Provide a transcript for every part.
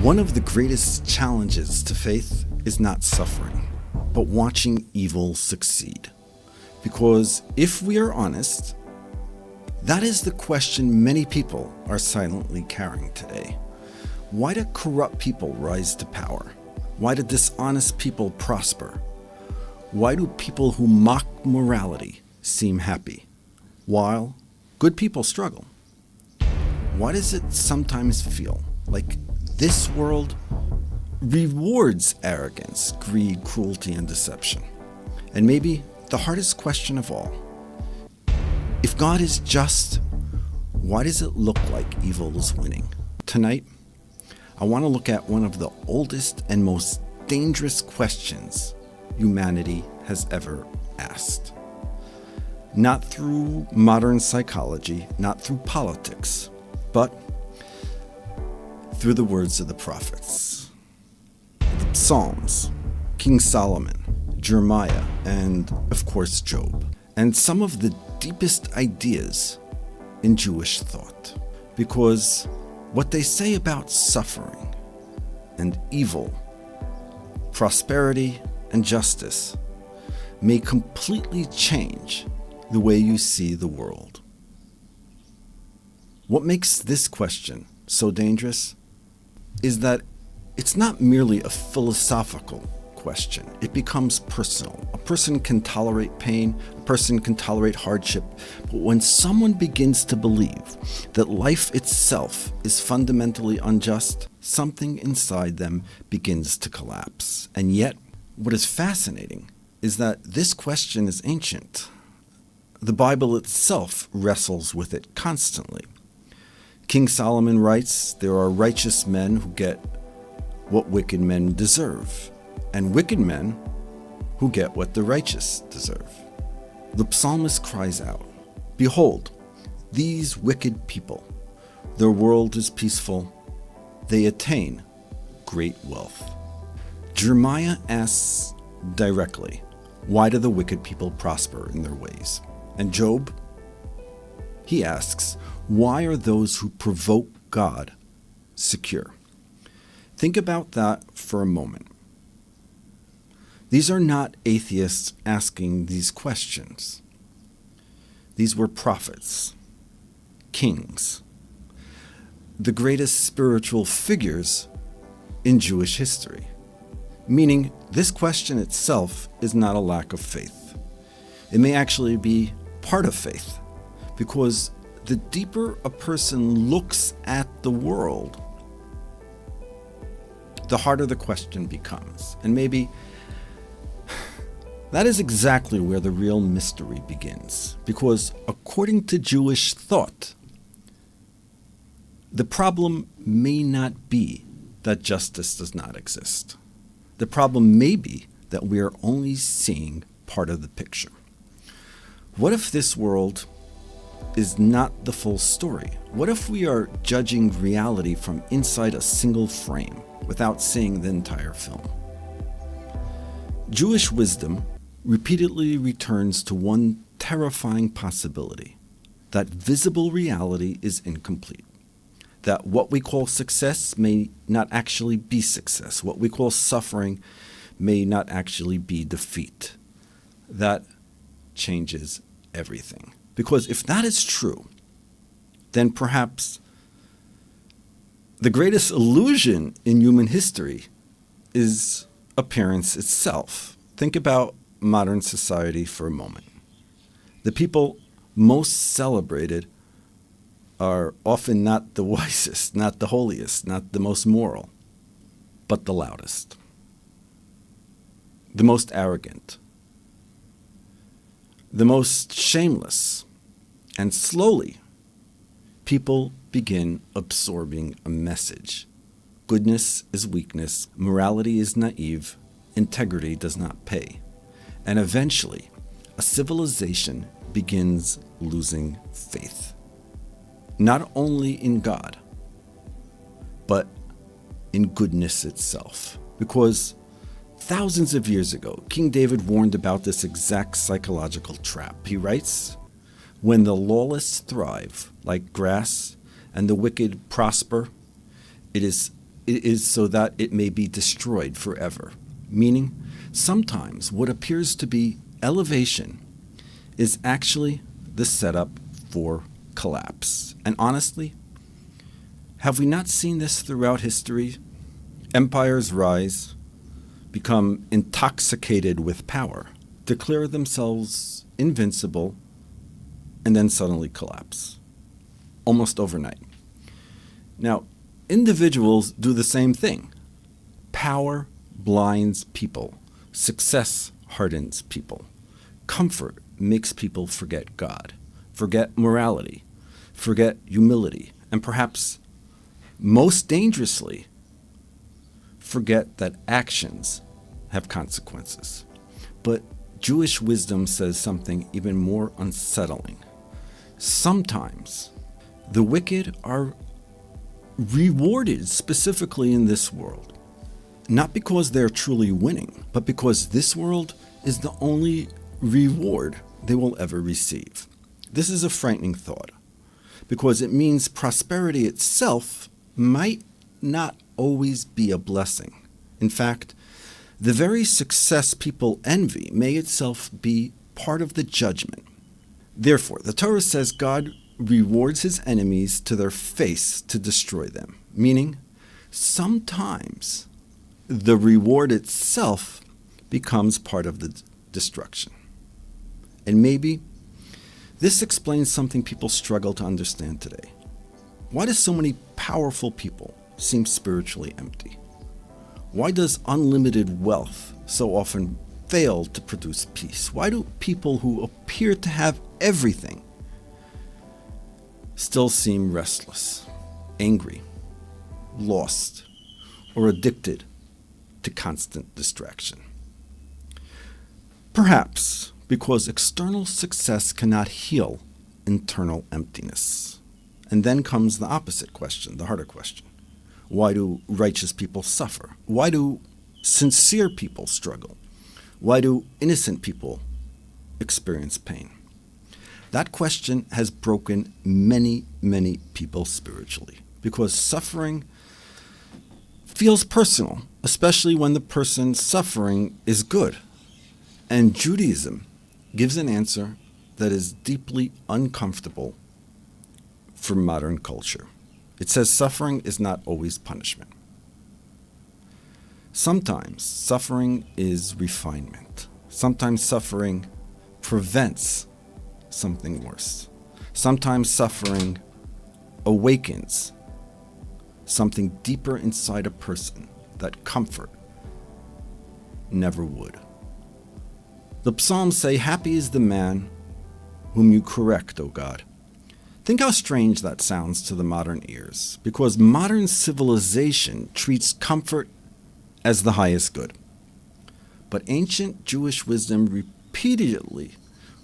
One of the greatest challenges to faith is not suffering, but watching evil succeed. Because if we are honest, that is the question many people are silently carrying today. Why do corrupt people rise to power? Why do dishonest people prosper? Why do people who mock morality seem happy, while good people struggle? Why does it sometimes feel like this world rewards arrogance, greed, cruelty, and deception? And maybe the hardest question of all, if God is just, why does it look like evil is winning? Tonight, I want to look at one of the oldest and most dangerous questions humanity has ever asked. Not through modern psychology, not through politics, but through the words of the prophets. The Psalms, King Solomon, Jeremiah, and of course Job, and some of the deepest ideas in Jewish thought. Because what they say about suffering and evil, prosperity and justice may completely change the way you see the world. What makes this question so dangerous is that it's not merely a philosophical question. It becomes personal. A person can tolerate pain, a person can tolerate hardship, but when someone begins to believe that life itself is fundamentally unjust, something inside them begins to collapse. And yet, what is fascinating is that this question is ancient. The Bible itself wrestles with it constantly. King Solomon writes, there are righteous men who get what wicked men deserve, and wicked men who get what the righteous deserve. The psalmist cries out, behold, these wicked people, their world is peaceful, they attain great wealth. Jeremiah asks directly, why do the wicked people prosper in their ways? And Job, he asks, why are those who provoke God secure? Think about that for a moment. These are not atheists asking these questions. These were prophets, kings, the greatest spiritual figures in Jewish history. Meaning, this question itself is not a lack of faith. It may actually be part of faith, because the deeper a person looks at the world, the harder the question becomes. And maybe that is exactly where the real mystery begins. Because according to Jewish thought, the problem may not be that justice does not exist. The problem may be that we are only seeing part of the picture. What if this world is not the full story? What if we are judging reality from inside a single frame without seeing the entire film? Jewish wisdom repeatedly returns to one terrifying possibility, that visible reality is incomplete, that what we call success may not actually be success, what we call suffering may not actually be defeat. That changes everything. Because if that is true, then perhaps the greatest illusion in human history is appearance itself. Think about modern society for a moment. The people most celebrated are often not the wisest, not the holiest, not the most moral, but the loudest, the most arrogant, the most shameless. And slowly, people begin absorbing a message. Goodness is weakness, morality is naive, integrity does not pay. And eventually, a civilization begins losing faith. Not only in God, but in goodness itself. Because thousands of years ago, King David warned about this exact psychological trap. He writes, when the lawless thrive like grass and the wicked prosper, it is it is so that it may be destroyed forever. Meaning, sometimes what appears to be elevation is actually the setup for collapse. And honestly, have we not seen this throughout history? Empires rise, become intoxicated with power, declare themselves invincible, and then suddenly collapse, almost overnight. Now, individuals do the same thing. Power blinds people. Success hardens people. Comfort makes people forget God, forget morality, forget humility, and perhaps most dangerously, forget that actions have consequences. But Jewish wisdom says something even more unsettling. Sometimes the wicked are rewarded specifically in this world, not because they're truly winning, but because this world is the only reward they will ever receive. This is a frightening thought, because it means prosperity itself might not always be a blessing. In fact, the very success people envy may itself be part of the judgment. Therefore, the Torah says God rewards his enemies to their face to destroy them, meaning sometimes the reward itself becomes part of the destruction. And maybe this explains something people struggle to understand today. Why do so many powerful people seem spiritually empty? Why does unlimited wealth so often fail to produce peace? Why do people who appear to have everything still seem restless, angry, lost, or addicted to constant distraction? Perhaps because external success cannot heal internal emptiness. And then comes the opposite question, the harder question. Why do righteous people suffer? Why do sincere people struggle? Why do innocent people experience pain? That question has broken many, many people spiritually, because suffering feels personal, especially when the person suffering is good. And Judaism gives an answer that is deeply uncomfortable for modern culture. It says suffering is not always punishment. Sometimes suffering is refinement. Sometimes suffering prevents something worse. Sometimes suffering awakens something deeper inside a person that comfort never would. The Psalms say, "Happy is the man whom you correct, O God." Think how strange that sounds to the modern ears, because modern civilization treats comfort as the highest good. But ancient Jewish wisdom repeatedly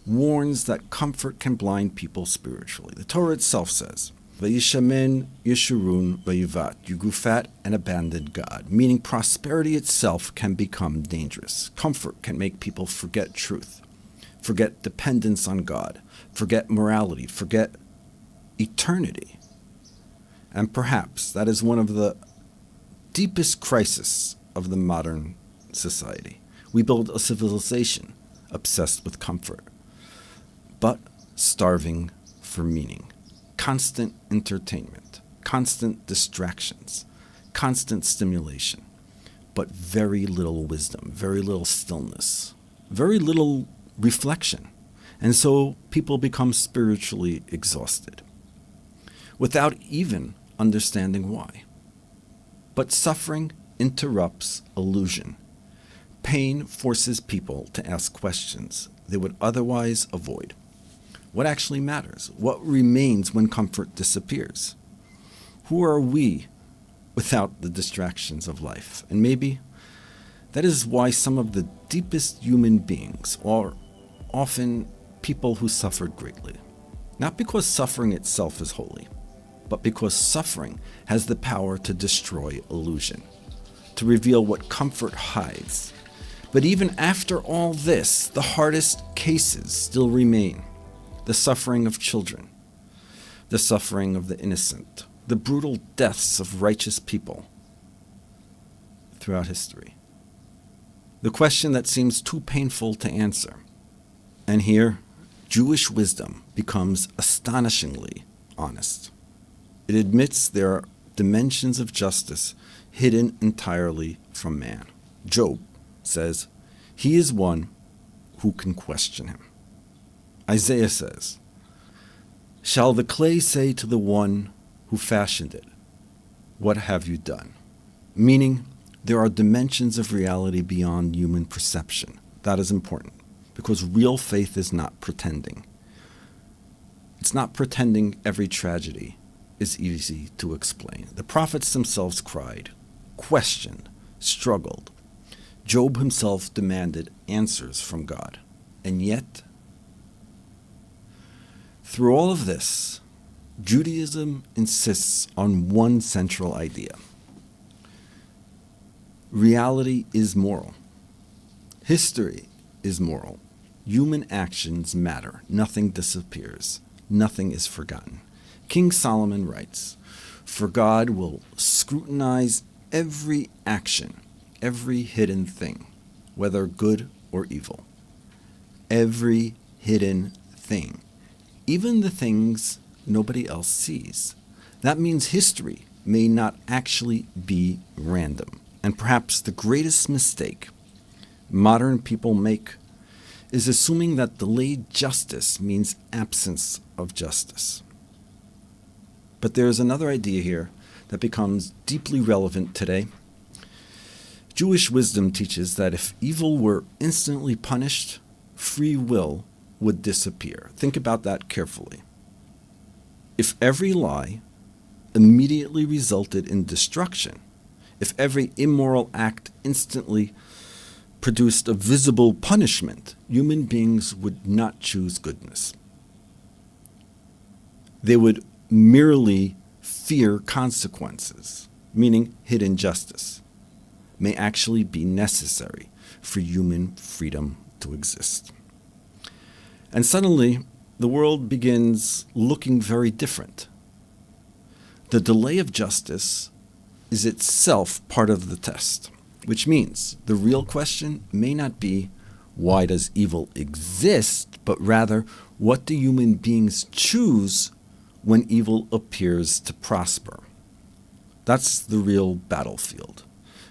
warns that comfort can blind people spiritually. The Torah itself says, "Vayishamin Yeshurun Vayivat," you grew fat and abandoned God, meaning prosperity itself can become dangerous. Comfort can make people forget truth, forget dependence on God, forget morality, forget eternity. And perhaps that is one of the deepest crises of the modern society. We build a civilization obsessed with comfort, but starving for meaning. Constant entertainment, constant distractions, constant stimulation, but very little wisdom, very little stillness, very little reflection. And so people become spiritually exhausted without even understanding why. But suffering interrupts illusion. Pain forces people to ask questions they would otherwise avoid. What actually matters? What remains when comfort disappears? Who are we without the distractions of life? And maybe that is why some of the deepest human beings are often people who suffered greatly. Not because suffering itself is holy, but because suffering has the power to destroy illusion, to reveal what comfort hides. But even after all this, the hardest cases still remain. The suffering of children, the suffering of the innocent, the brutal deaths of righteous people, throughout history. The question that seems too painful to answer. And here, Jewish wisdom becomes astonishingly honest. It admits there are dimensions of justice hidden entirely from man. Job says, "He is one who can question him." Isaiah says, "Shall the clay say to the one who fashioned it, 'What have you done?'" Meaning, there are dimensions of reality beyond human perception. That is important, because real faith is not pretending. It's not pretending every tragedy is easy to explain. The prophets themselves cried, questioned, struggled. Job himself demanded answers from God. And yet, through all of this, Judaism insists on one central idea. Reality is moral. History is moral. Human actions matter. Nothing disappears. Nothing is forgotten. King Solomon writes, "For God will scrutinize every action, every hidden thing, whether good or evil." Every hidden thing, even the things nobody else sees. That means history may not actually be random. And perhaps the greatest mistake modern people make is assuming that delayed justice means absence of justice. But there is another idea here that becomes deeply relevant today. Jewish wisdom teaches that if evil were instantly punished, free will would disappear. Think about that carefully. If every lie immediately resulted in destruction, if every immoral act instantly produced a visible punishment, human beings would not choose goodness. They would merely fear consequences, meaning hidden justice may actually be necessary for human freedom to exist. And suddenly, the world begins looking very different. The delay of justice is itself part of the test, which means the real question may not be, why does evil exist, but rather, what do human beings choose when evil appears to prosper? That's the real battlefield.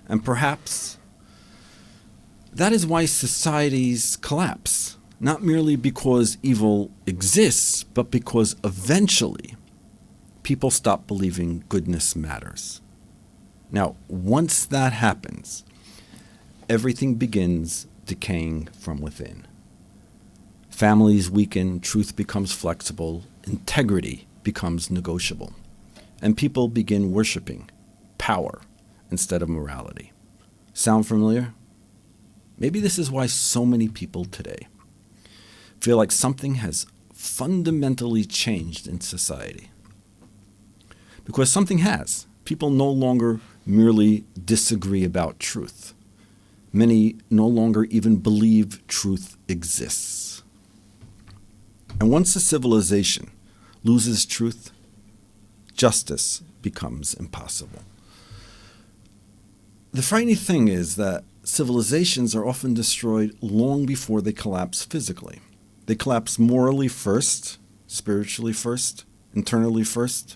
And perhaps that is why societies collapse, not merely because evil exists, but because eventually people stop believing goodness matters. Now, once that happens, everything begins decaying from within. Families weaken, truth becomes flexible, integrity becomes negotiable, and people begin worshiping power instead of morality. Sound familiar? Maybe this is why so many people today feel like something has fundamentally changed in society. Because something has. People no longer merely disagree about truth. Many no longer even believe truth exists. And once a civilization loses truth, justice becomes impossible. The frightening thing is that civilizations are often destroyed long before they collapse physically. They collapse morally first, spiritually first, internally first.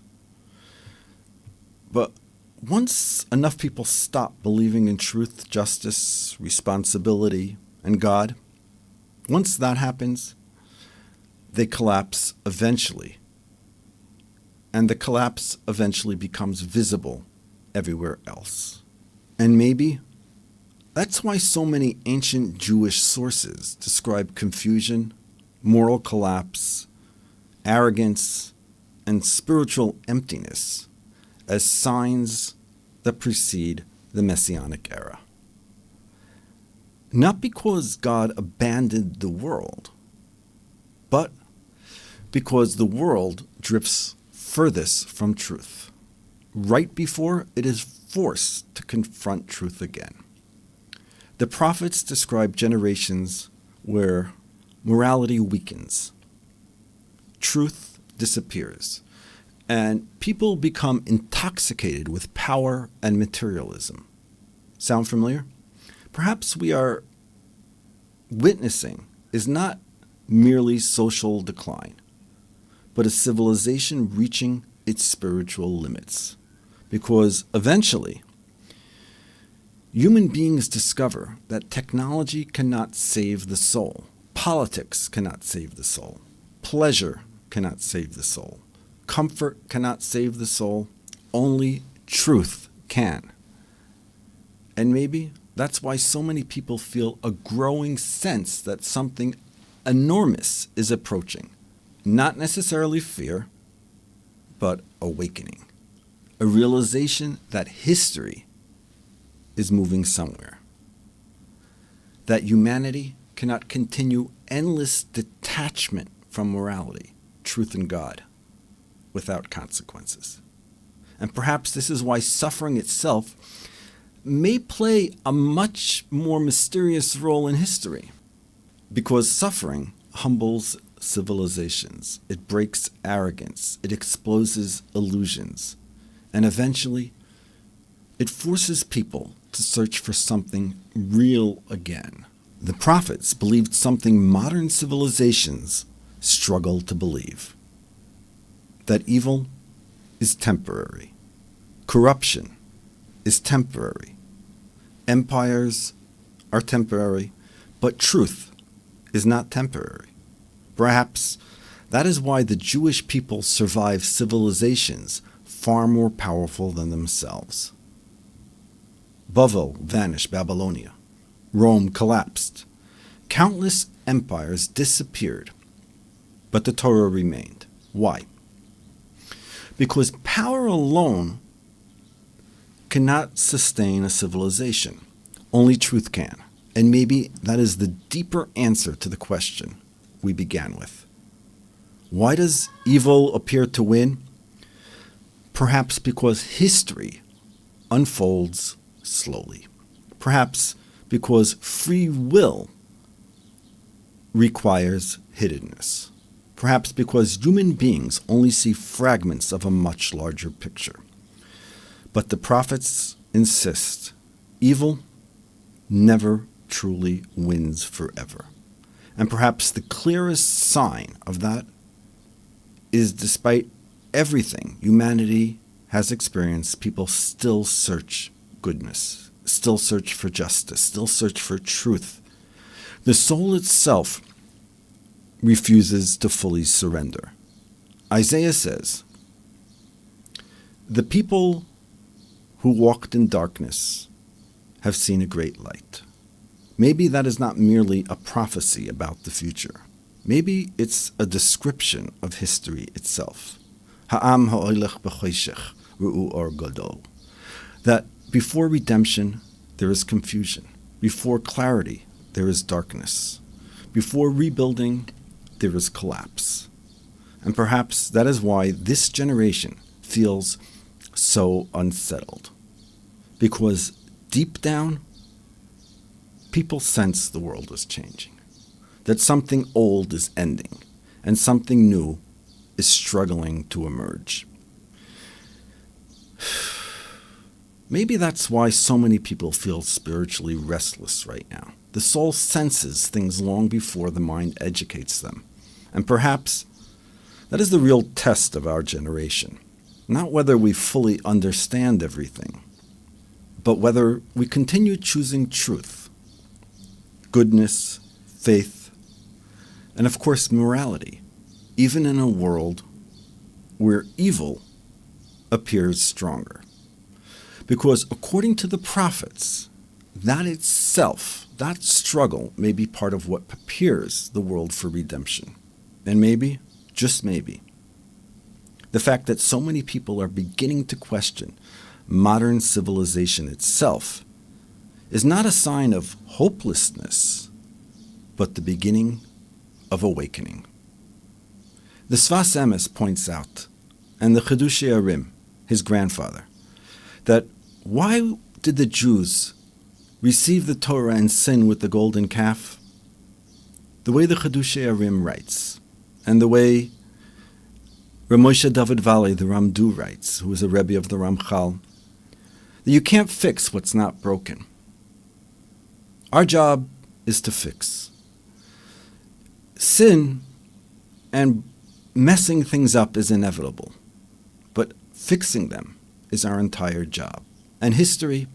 But once enough people stop believing in truth, justice, responsibility, and God, once that happens, they collapse eventually. And the collapse eventually becomes visible everywhere else. And maybe that's why so many ancient Jewish sources describe confusion, moral collapse, arrogance, and spiritual emptiness as signs that precede the Messianic era. Not because God abandoned the world, but because the world drifts furthest from truth, right before it is forced to confront truth again. The prophets describe generations where morality weakens, truth disappears, and people become intoxicated with power and materialism. Sound familiar? Perhaps we are witnessing is not merely social decline, but a civilization reaching its spiritual limits. Because eventually, human beings discover that technology cannot save the soul. Politics cannot save the soul. Pleasure cannot save the soul. Comfort cannot save the soul. Only truth can. And maybe that's why so many people feel a growing sense that something enormous is approaching. Not necessarily fear, but awakening. A realization that history is moving somewhere. That humanity cannot continue endless detachment from morality, truth, and God without consequences. And perhaps this is why suffering itself may play a much more mysterious role in history. Because suffering humbles civilizations, it breaks arrogance, it exposes illusions, and eventually it forces people to search for something real again. The prophets believed something modern civilizations struggle to believe. That evil is temporary. Corruption is temporary. Empires are temporary, but truth is not temporary. Perhaps that is why the Jewish people survive civilizations far more powerful than themselves. Bavel vanished, Babylonia. Rome collapsed. Countless empires disappeared, but the Torah remained. Why? Because power alone cannot sustain a civilization. Only truth can. And maybe that is the deeper answer to the question we began with. Why does evil appear to win? Perhaps because history unfolds slowly. Perhaps because free will requires hiddenness. Perhaps because human beings only see fragments of a much larger picture. But the prophets insist evil never truly wins forever. And perhaps the clearest sign of that is despite everything humanity has experienced, people still search goodness, still search for justice, still search for truth. The soul itself refuses to fully surrender. Isaiah says, "The people who walked in darkness have seen a great light." Maybe that is not merely a prophecy about the future. Maybe it's a description of history itself. Ha'am ha'olech b'choshech ru'u or gadol. That before redemption, there is confusion. Before clarity, there is darkness. Before rebuilding, there is collapse. And perhaps that is why this generation feels so unsettled. Because deep down, people sense the world is changing, that something old is ending, and something new is struggling to emerge. Maybe that's why so many people feel spiritually restless right now. The soul senses things long before the mind educates them. And perhaps that is the real test of our generation. Not whether we fully understand everything, but whether we continue choosing truth, goodness, faith, and of course morality, even in a world where evil appears stronger. Because according to the prophets, that itself, that struggle may be part of what prepares the world for redemption. And maybe, just maybe, the fact that so many people are beginning to question modern civilization itself is not a sign of hopelessness, but the beginning of awakening. The Sfas Emes points out, and the Chidushei HaRim, his grandfather, that why did the Jews receive the Torah and sin with the golden calf? The way the Chidushei HaRim writes, and the way Rav Moshe David Valley, the Ramdu, writes, who was a Rebbe of the Ramchal, that you can't fix what's not broken. Our job is to fix. Sin and messing things up is inevitable, but fixing them is our entire job. And history,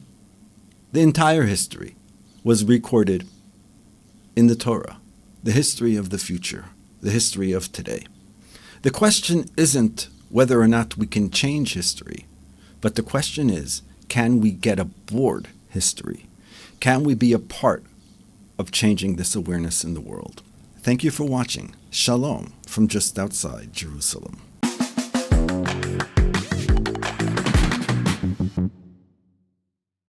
the entire history, was recorded in the Torah, the history of the future, the history of today. The question isn't whether or not we can change history, but the question is, can we get aboard history? Can we be a part of changing this awareness in the world? Thank you for watching. Shalom from just outside Jerusalem.